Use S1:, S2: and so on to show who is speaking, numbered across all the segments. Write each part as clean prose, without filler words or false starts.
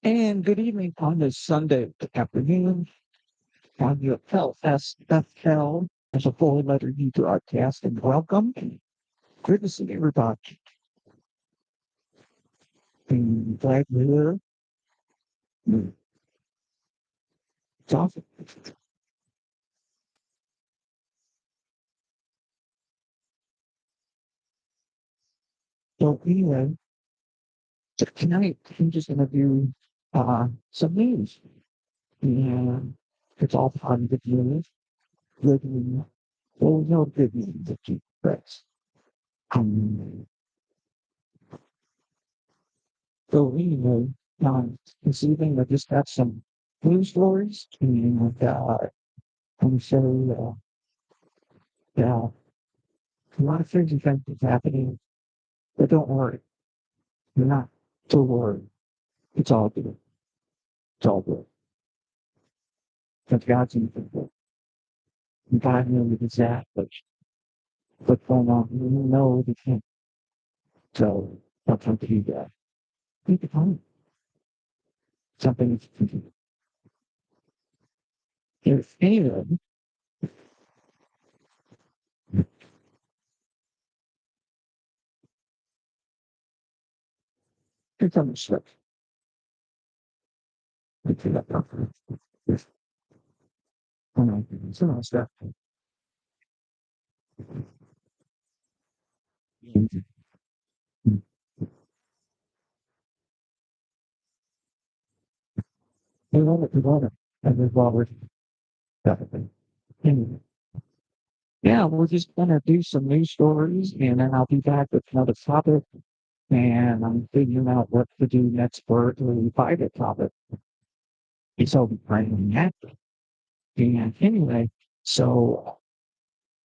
S1: And good evening on this Sunday afternoon on your lsfl as a full letter U broadcast. And welcome. Good to see everybody. And glad you're here. It's awesome. So anyway, tonight I'm just going to do some news. And it's all positive news. Good news. Well, no good news that you press. Um, so anyway, this evening I just got some news stories and I'm so yeah, a lot of things events is happening, but don't worry, you're not too worried. It's all good. It's all good. Because God's in control. And God knows exactly what's going on. You know the thing. So that's something you got. Think about it. Something that's thinking. If anyone, it's on the slip. It's in that proper. Yes. Oh no, it's on the step. We love it. We love it. And we've already definitely. Anyway. Yeah, we're just gonna do some news stories and then I'll be back with another topic and I'm figuring out what to do next for the private topic. It's all praying that. And anyway, so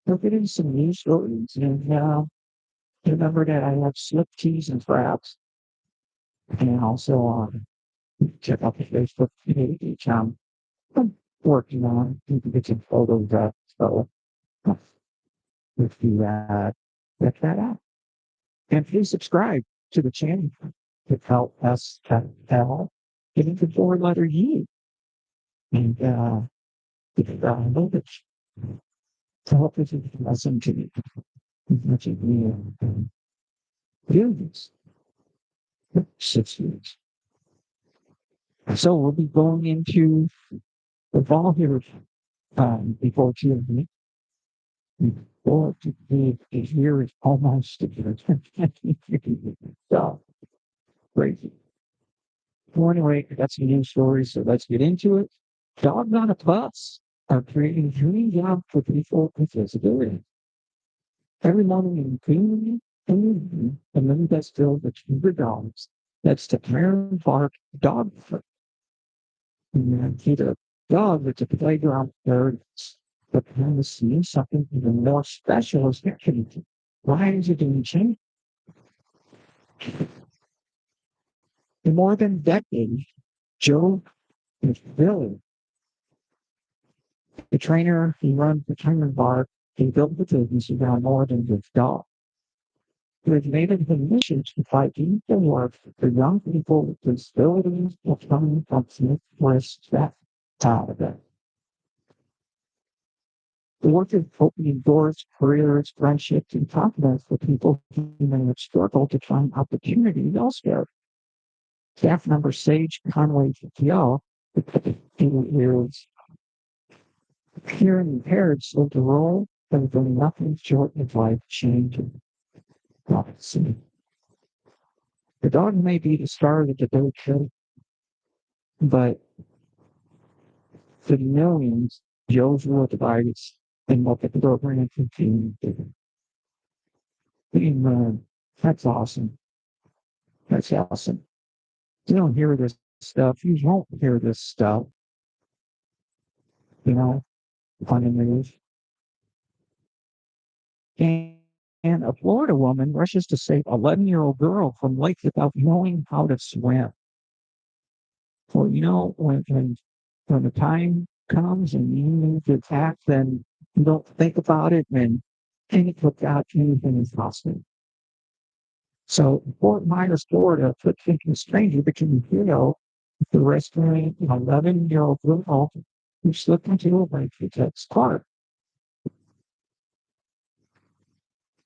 S1: we're getting some news stories and remember that I have slip teas and traps and also check out the Facebook page. I'm working on you can get some photos up. So if you check that out. And please subscribe to the channel to help us tell getting the four letter U. And love it to help us listen to me as much as we do this 6 years. So we'll be going into the fall here before June. Before the year is almost here. So crazy. Well, anyway, that's a news story, so let's get into it. Dogs on a bus are creating dream jobs for people with disabilities. Every morning in Green and the moon that's filled with cheaper dogs. That's the Marin Park Dog Park. And see the dog with the playground birds. But kind of seeing something even more special is happening. Why is it doing change? For more than a decade, Joe is Billy, the trainer, he runs the training bar. He built the business around more than just dogs. He has made it his mission to fight equal work for young people with disabilities coming from Northwest that side of it. The work is opening doors, careers, friendships, and confidence for people who may have struggled to find opportunities elsewhere. Staff member Sage Conway Yell, who is hearing impaired, so the role has been nothing short of life changing. The dog may be the star of the debate show, but for the millions, Joe's real device and what the program continues to do. And, that's awesome. That's awesome. You don't hear this stuff. You won't hear this stuff, you know, on the news. And, and a Florida woman rushes to save 11-year-old girl from lake without knowing how to swim. Well, when the time comes and you need to act, then you don't think about it and think without anything is possible. So Fort Myers, Florida, foot thinking stranger became a hero The rescuing an 11-year-old girl who slipped into a lake detective's car.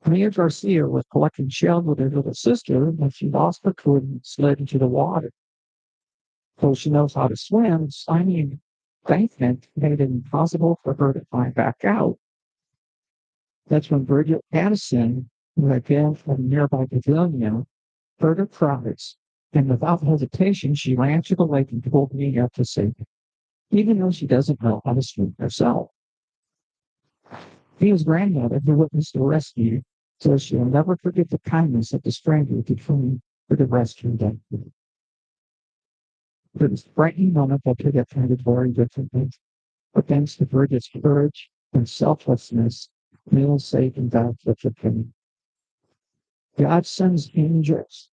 S1: Mia Garcia was collecting shells with her little sister when she lost her cool and slid into the water. Though she knows how to swim, slimy embankment made it impossible for her to climb back out. That's when Bridget Addison, who had been from a nearby pavilion, heard her cries, and without hesitation, she ran to the lake and pulled me up to safety, even though she doesn't know how to swim herself. Mia's grandmother, who witnessed the rescue, says she'll never forget the kindness that the stranger did for the rescue day. It was a frightening moment that could have ended very differently. But thanks to Bridget's courage and selflessness, Mia saved and died with the pain. God sends angels.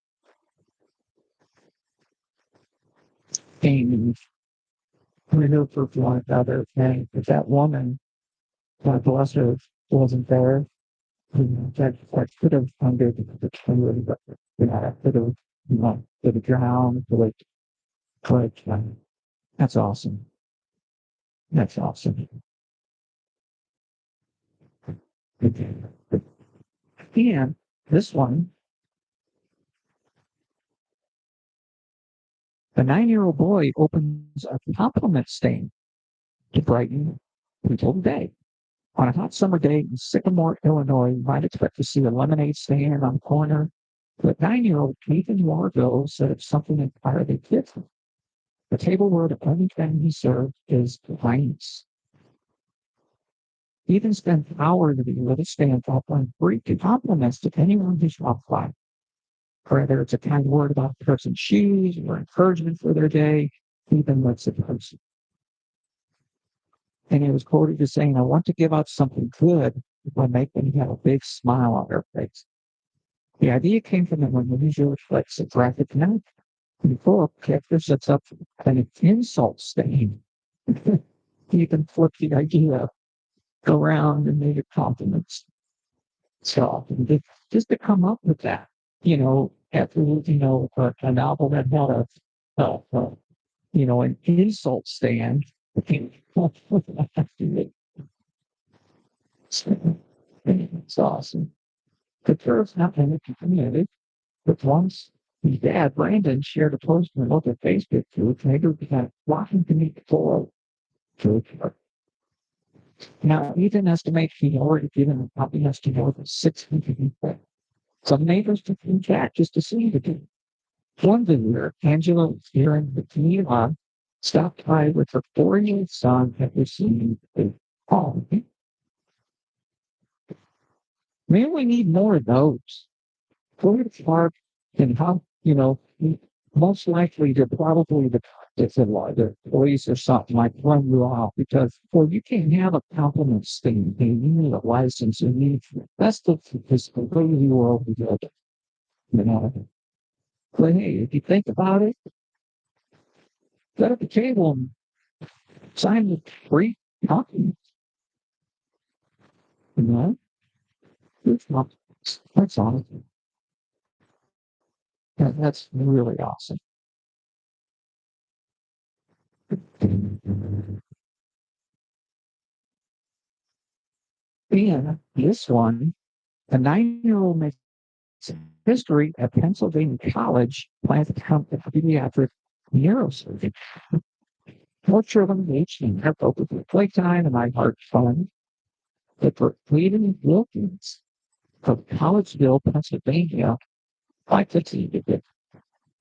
S1: Amy, we know for one another, and if that woman, God bless her, wasn't there, that could have ended the tragedy, but that could have, could have drowned, that's awesome. That's awesome. And this one, a 9-year-old boy opens a compliment stain to brighten people's day. On a hot summer day in Sycamore, Illinois, you might expect to see a lemonade stand on the corner, but 9-year-old Nathan Wargo said it's something entirely different. The table where the only thing he served is kindness. He even spent hours of the little stand offering free compliments to anyone who's walked by. Whether it's a kind word about the person's shoes or encouragement for their day, even lets it person. And he was quoted as saying, I want to give out something good by making them have a big smile on their face. The idea came from an unusual flex of graphic note. In the book, character sets up an insult stain. You can flip the idea around and make it compliments. So just to come up with that, after a novel that had an insult stand. It's awesome. The curve's not in the community, but once his dad, Brandon, shared a post in the local Facebook group, neighbors began flocking to meet the floor to Now, Ethan estimates he already given a copy to more than 600 people. Some neighbors took in chat just to see the two. One visitor, Angela hearing the Camila, stopped by with her 4-year-old son and received a call. Maybe we need more of those. Go to the park and how, most likely they're probably the police or something like run you off because, well, you can't have a compliments thing. You need a license. That's the crazy world we live in. But hey, if you think about it, set up a table and sign the free documents. You know, it's not, that's awesome. That's really awesome. And this one, a 9-year-old makes history at Pennsylvania College, plans to become a pediatric neurosurgeon. More children reached and have focused with playtime and iHeart Fun. But for Cleveland Wilkins of Collegeville, Pennsylvania, 515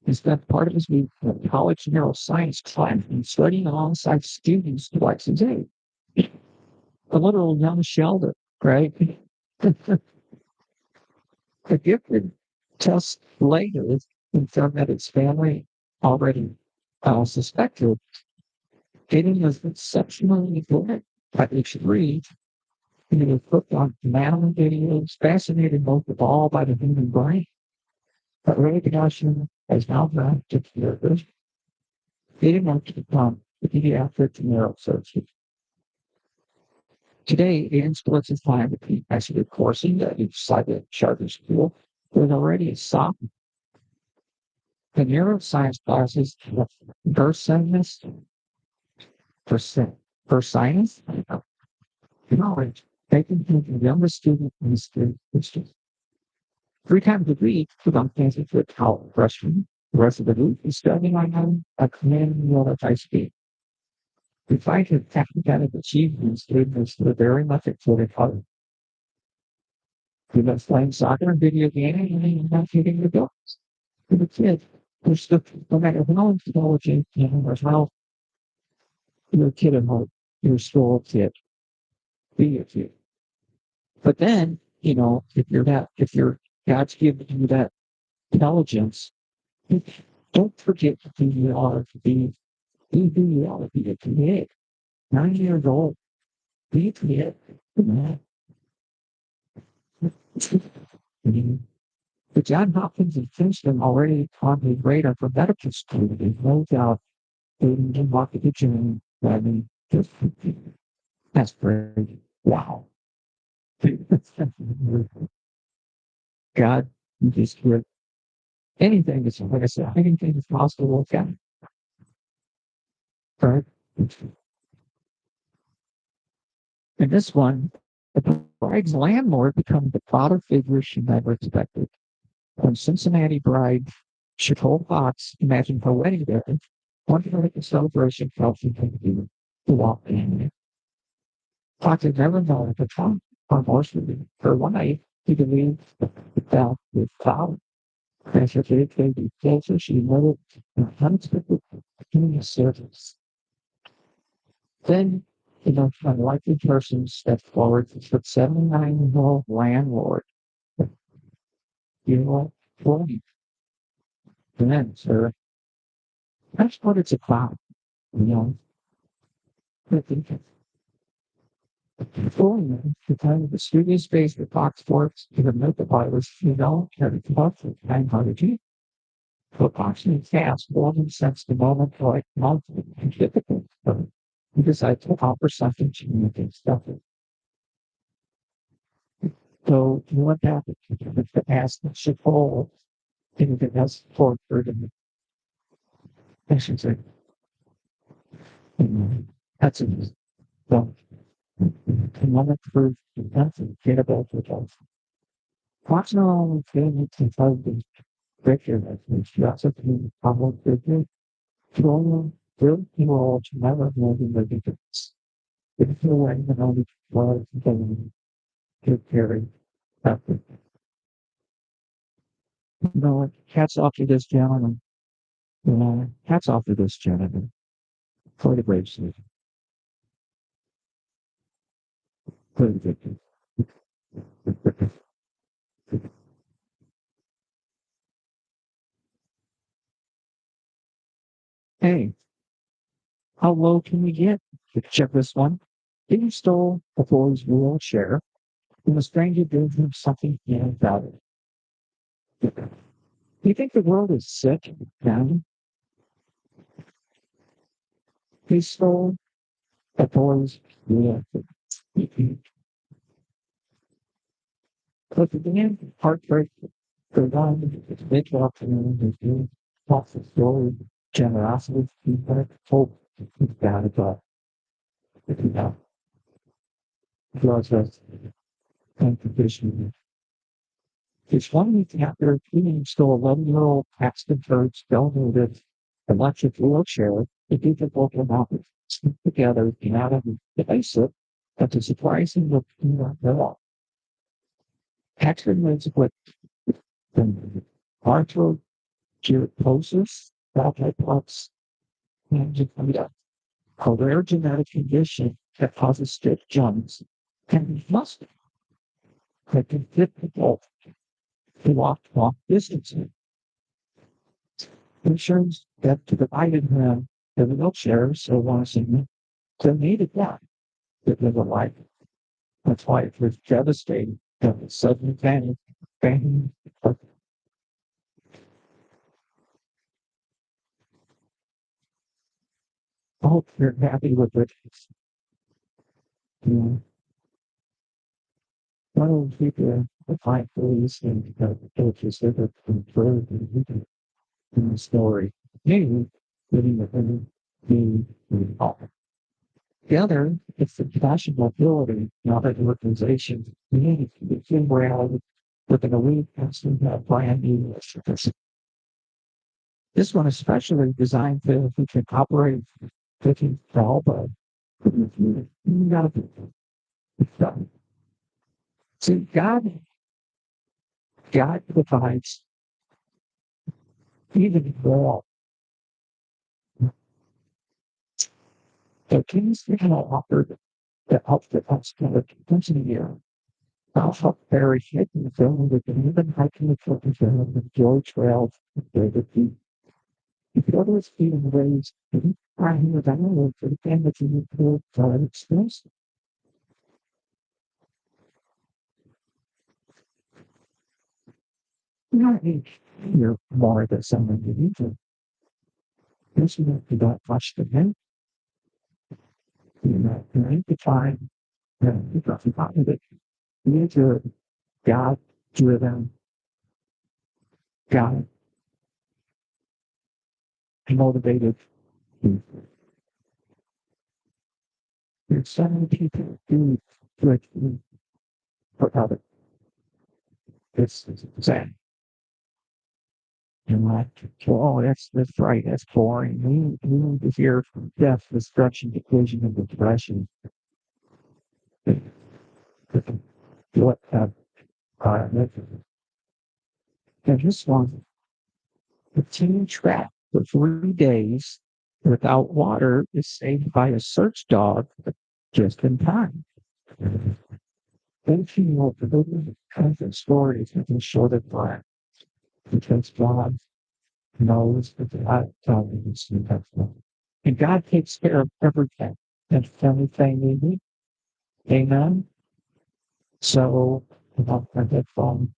S1: he spent part of his week in a college neuroscience class and studying alongside students twice a day. A literal young Sheldon, right? The gifted test later confirmed that his family already suspected Aiden was exceptionally good at age 3. He was hooked on animal videos, fascinated most of all by the human brain. But recognition has now gone to therapist. Aiden wants to become a pediatric neurosurgeon. Today, Aiden splits his time between executive courses at each side of charter school. There's already a sophomore The neuroscience classes, first science, first, first science, knowledge, taking from the youngest student in the student history. 3 times a week, to dump fancy for a college freshman. The rest of the week is studying on them at command meal at high speed. We find his academic achievements students were very much excited college. He was playing soccer and video gaming and not hitting the bills. For the kid, there's the, no matter how intelligent or how you're a kid at home, you're still a kid. Be a kid. But then, if you're God's given you that intelligence, don't forget who you are to be who you are to be a kid. 9 years old, be a kid. But John Hopkins and Princeton already on his radar for medical school. There's no doubt they didn't walk the gym. I mean, that's great. Wow. God, you just hear anything is, like I said, anything is possible with God. Right? And this one, the bride's landlord becomes the father figure she never expected. When Cincinnati bride Nicole Fox imagined her wedding day, wondering if the celebration felt she could do to walk in. Fox had never known at the time, unfortunately, for one night, he believed the felt with father. As her day came to closer, she noted an unexpected human service. Then, an unlikely person stepped forward to 79-year-old landlord. You know, 40. And then, sir, that's what it's about. You know, fully the time of the studio space with Fox Sports, even though the virus, had a tough and kind-hearted. For approximately fast, Walden sensed the moment like monthly and difficult. So he decided to offer something to communicate stuff. So what happened? The ask that should hold anything else for the patients. That's it. So the moment proved nothing get about the results. Watching all the family to tell the picture that she also can public figure. Children will evolve to never know the difference. If you were even only was going to carry that. Hats off to this gentleman. Hats off to this gentleman for the brave sleep. For the victory. Hey, how low can we get? Check this one. He stole a boy's wheelchair, and the stranger gave him something he had valued. Do you think the world is sick now? He stole a boy's wheelchair. But the end, heartbreak, the one, it's big afternoon, there's new lots of story, generosity, feedback, hope, bad about if you have draws us and conditioning. It's 1 week after he stole 11-year-old Paxton Bird's donated electric wheelchair, the people came out together and out of the basic, but the surprising look at Paxton lives with arthrokeratosis, multiplex, and a rare genetic condition that causes stiff joints and muscle that can difficult to walk long distances. Insurance that divided him in the wheelchair so wanting to need it that to live a life. That's why it was devastating that it suddenly vanished. Bang. I hope you're happy with it. You know, one of the people the fight police and the coaches that are controlled and in the story. Maybe living within the all. The other, it's the passion mobility, not that organization. We need to get reality within a week and soon have brand new initiatives. This one especially designed to if we can operate 15 all, but you gotta be done. See, God provides even more. The kings now offered the outfit us to the once a year. Also, very hidden the film with an even hiking the children's film with George Rails and David P. If you others feeling raised, I hear that I for the family to report for an experience. Not each year more than some individual. This is not about much to him. You know, you to find you got to find it. You need to God driven, God motivated people. There's so many people who like for other. It's sad. And like, oh, that's right, that's boring. We need to hear from death, destruction, division, and depression. What and this one, the team trapped for 3 days without water is saved by a search dog just in time. Then she will deliver kinds of stories that can show the black because God knows that God telling us to have fun. And God takes care of everything. That's everything we need. Amen. So about that phone,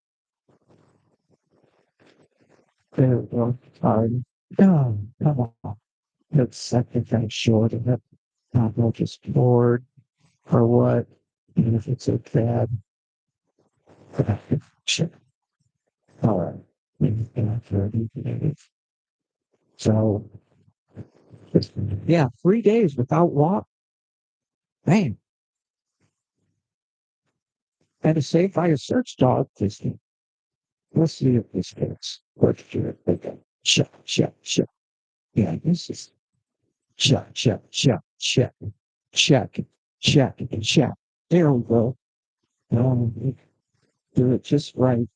S1: there we go. Sorry. Oh, come on. That's second thing short of it. Not just bored or what. Even if it's a bad shit. All right. Maybe after so yeah, 3 days without walk. Man, and it's saved by a search dog. Let's see if this fits. Let's do it. Okay. Check. Yeah, this is check, check. There we go. Um, do it just right.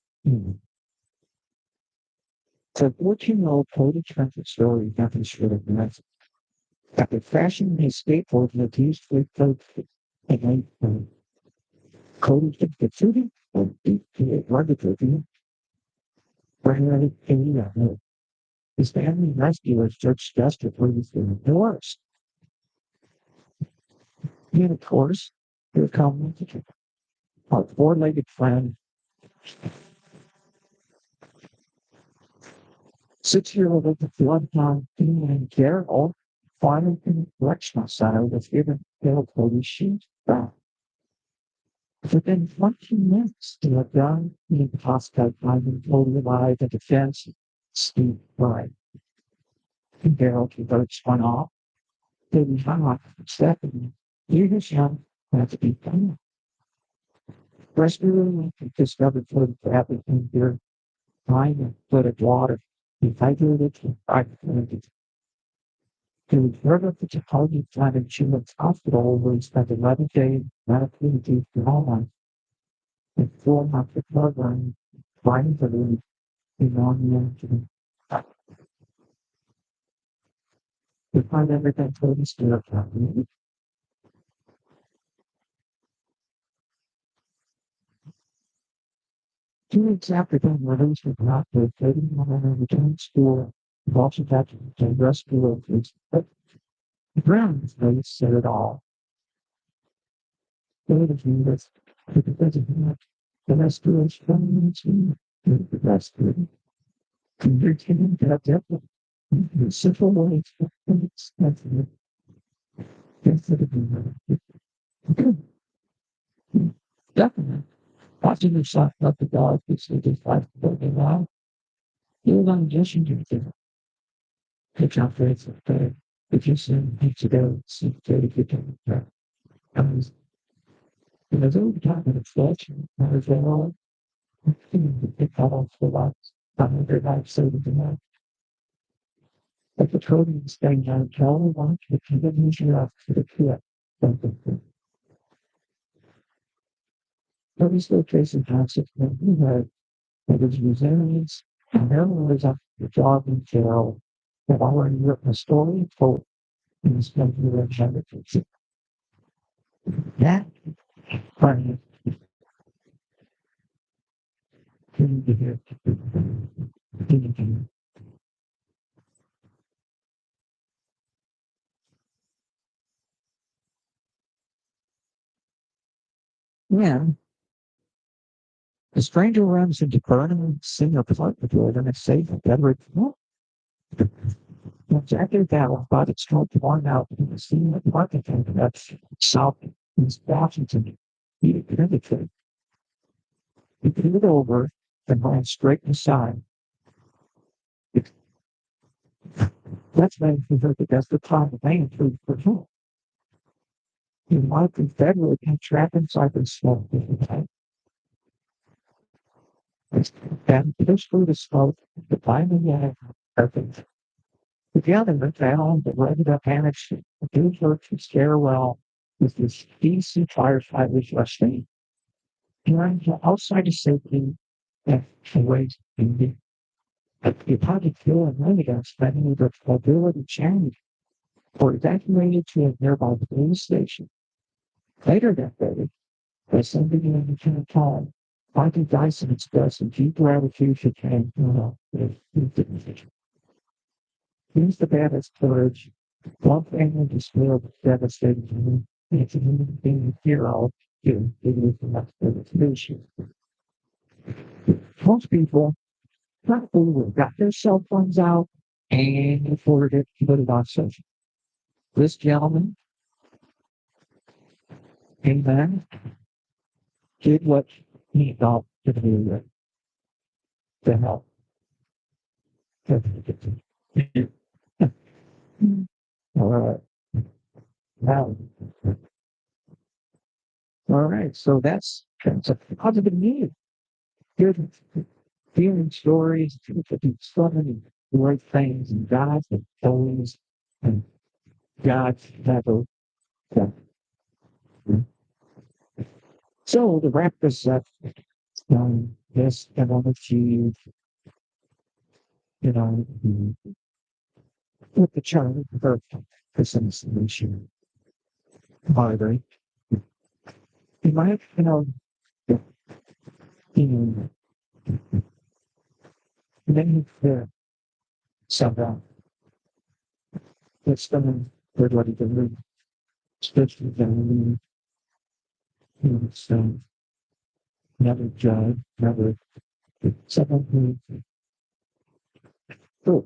S1: So what you know, total transit story, nothing short of nuts. After crashing his skateboard in a used code and then coded to the shooting, or beat the rugged Bernard Area. His family rescuers searched desperately for the doors. And of course, here comes our four-legged friend, 6-year-old at the bloodhound and Carol, Farmington Correctional Center was given failed police sheet back. Within 20 minutes, they had done the hospital finding totally alive the defense Steve Bryan. And Carol votes one off. They not Stephanie. Years young, had to be done. Rescuing discovered fluid for everything here. Mine and flooded water. Dehydrated and fragmented. He was referred to Chicago Planet Children's Hospital where he spent 11 days medically induced pneumonia and 4 months recovering, trying to leave pneumonia to find everything totally still happening. 2 weeks after being released from the hospital, Katie returned to school, also had to rescue of his the Browns race said it all. David Jesus, because of that, the restoration the rescue, continued that definitely the simple ways of expensive instead of good. Definitely. Watching the shot of the dog, which they just like to go around, he was on a mission to do. the job rates of the just need to go see to get to was over time of inflation as well. It cut off the lots. Their life saving demand. But the coding is staying down Cali one to continue up to the Kia. So these locations have significant that is resilience and there was a job in jail that already written a story for in this country of generations. That funny thing to hear. Yeah, the stranger runs into Burnham senior apartment building and safe and better. Exactly that one, but it's not the one out in the senior apartment building that's south East Washington. He penetrated. He peeled over and ran straight inside. That's when he heard the desperate cry of pain through the door. He might be federally and trapped inside the smoke. And pushed through the smoke to find the perfect. Together, they found the rugged up annex, the two church stairwell with this DC firefighters rushing. And outside of safety, and away from the Italian fuel and residents spending the mobility change were evacuated to a nearby police station. Later that day, they sent the Lieutenant Tom, Michael Dyson expressed a deep gratitude for Ken. Here's the baddest courage. One family despair was devastating. It's a human being hero. It is enough devastation. Most people probably got their cell phones out and afforded it to put it on social. This gentleman came back, did what he thought to do to help. All right. Now, all right. So that's a positive news. Good feeling stories, people do so many great things, and God's and things, and God's never. So to wrap this up, yes, I want to, with the child, for some solution, harder. You might, you then the somehow it's them everybody to move, especially them, so never judge, never someone who oh,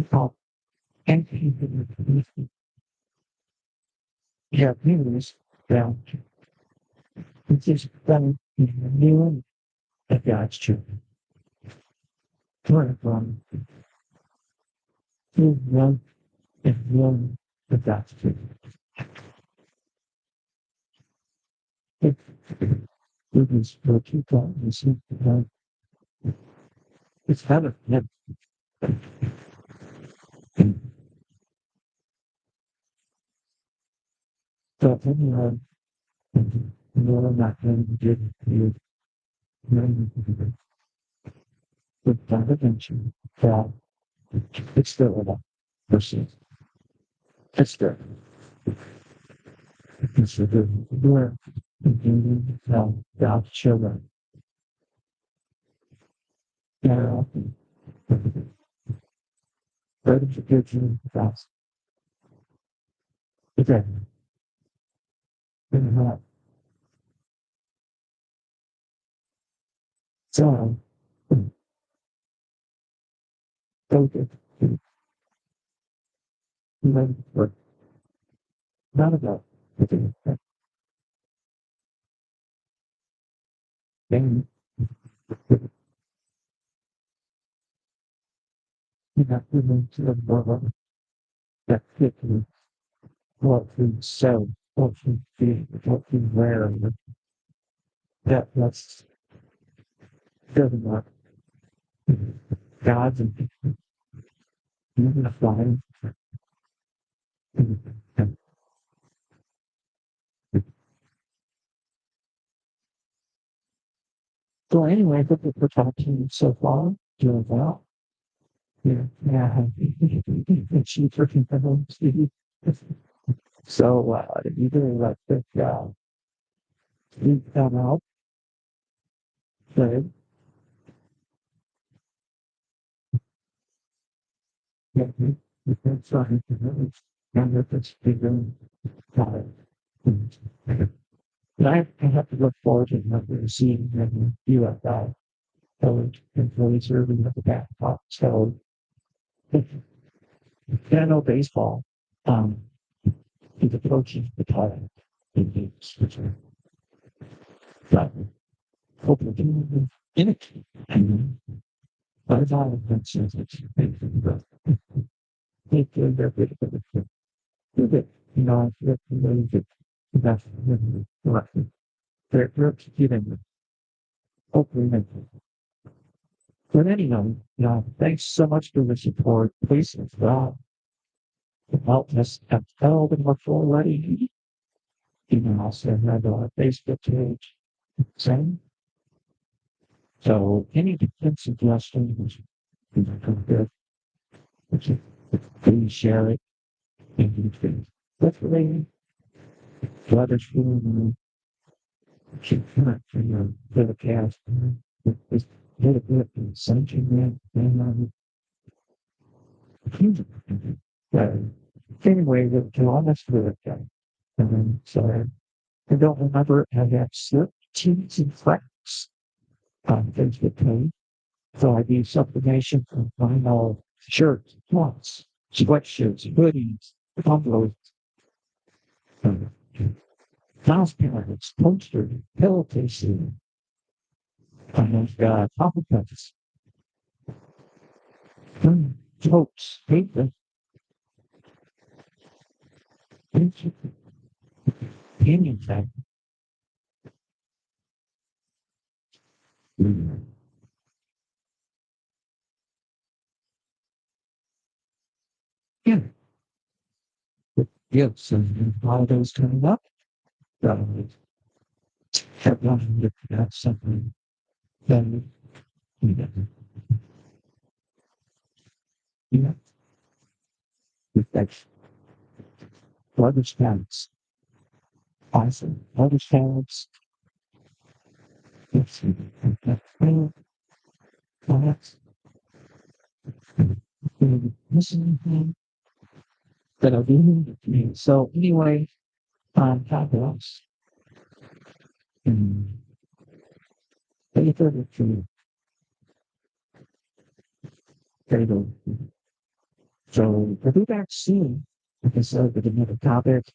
S1: talk and yeah, news, yeah, it's just them new and God's children. Learn from who one and one of God's children. If it is what you thought was it's better than so anyone no not going to get you with that attention that it's still enough person. It's there. Consider where now God's children. Now, ready to give you fast. Again, in that. So, focus. But none of that. Then you have to move to the world that quickly what we sell, what we feel, what we wear, that's doesn't work. God's and even the flying. So anyway, what we're talking so far, doing well. Yeah, yeah. And she freaking home. So you really like this you come out, good. Yeah, you can try to really and if it's bigger, but I have to look forward to never seeing you at that. So it's really serving at the back top. So yeah, I know baseball. Um, he's approaching the title in the switcher. But hopefully in it. And by the time it says it's take care of their bit of it. Do it. You know, that's really good. That's really correct. They're executing hopefully make it. But anyway, thanks so much for the support. Please as well. Help us have held and we're already. You can also have a Facebook page. Same. So any suggestions, you can good. Please share it. And you can definitely let us know. Keep track for your podcast. Just get a bit and send you and uh, anyway, to honest with it, and then so I don't remember how that slip teams and flex on Facebook page. So I do sublimation from vinyl shirts, pants, sweatshirts, hoodies, tumblers, house parents, posters, pillowcases, and coffee cups, totes, paper, opinion tag. Yeah, gifts and holidays coming up. So have one to have something then you know, with that luggage bags. Awesome. Luggage bags. Let's see. That's missing anything that I'll do. So anyway, God bless. And thank you for the So we'll be back soon. Like I said, with another topic.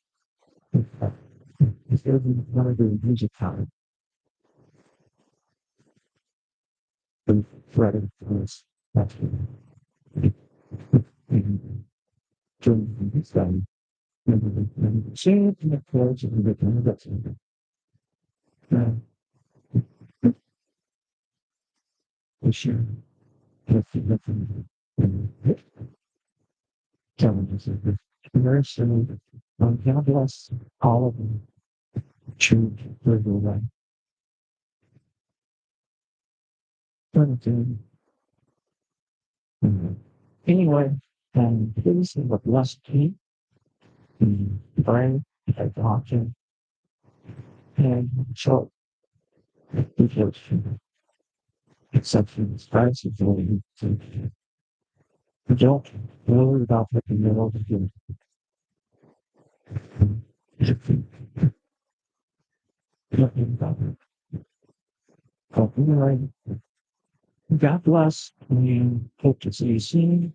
S1: If there's one of the music time, the thread for us. That's during this time. Share the approach and the kind of that's we share with the different challenges of the commercial. God bless all of them. True, liberal way. Anyway, please have a blessed week. Pray, take action, and show reflection. Acceptance, responsibility. Don't worry about what the middle of the nothing about it. But anyway, God bless and hope to see you soon.